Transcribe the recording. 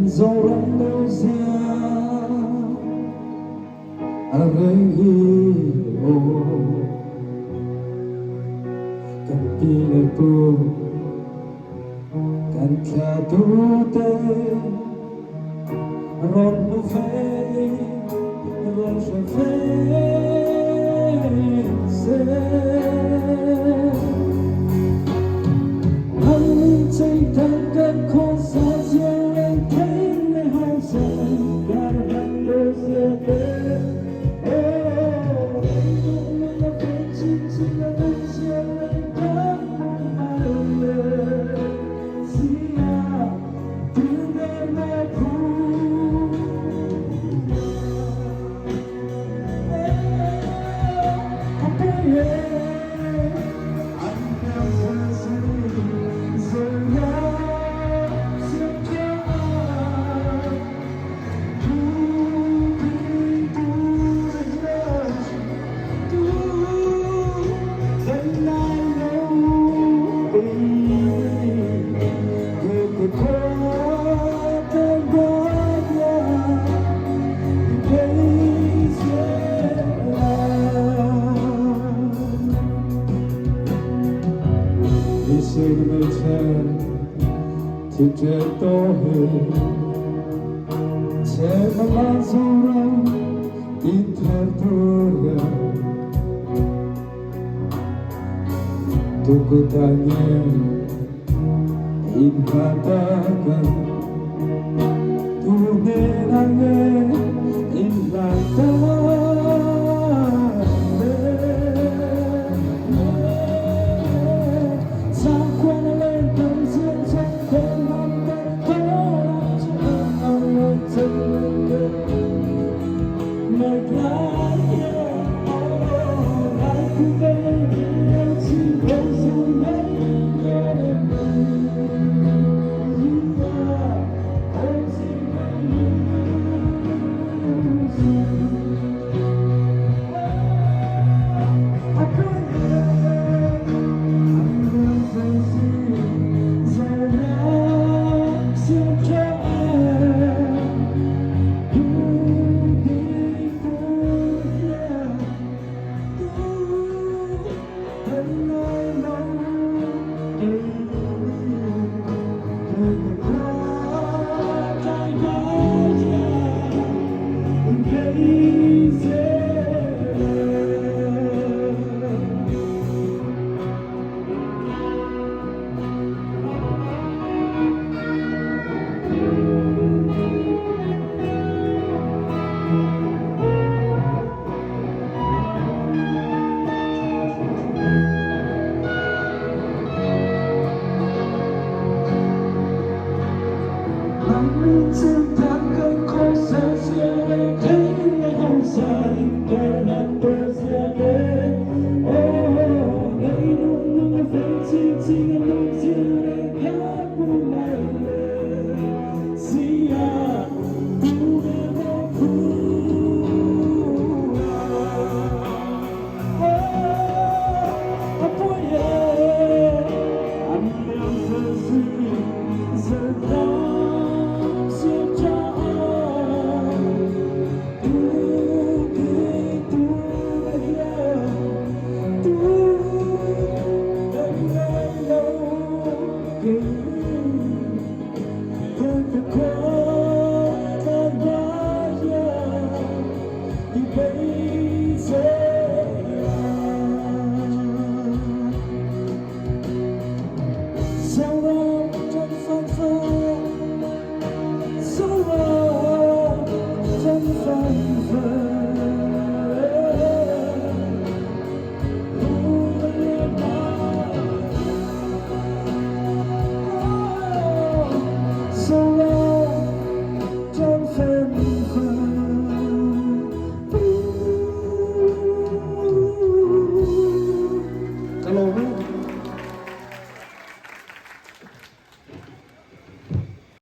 Zorando sia arreio Campile pu Cancadute Ron mu fei Ron se fei se Anh chạy thẳng các con xa riêng anh thấy nơi hai giờ Gạt hàng đôi giờ đến Anh cũng nên là phải chính là đôi riêng anh đã không bao lời Chỉ là tiếng em mẹ vui Thì trẻ to hơn trẻ mà lan sâu răng in theo tôi tu ku tanya in katakan tu nenange in lantai Hãy subscribe cho kênh Ghiền Mì Gõ để không bỏ lỡ những video hấp dẫn.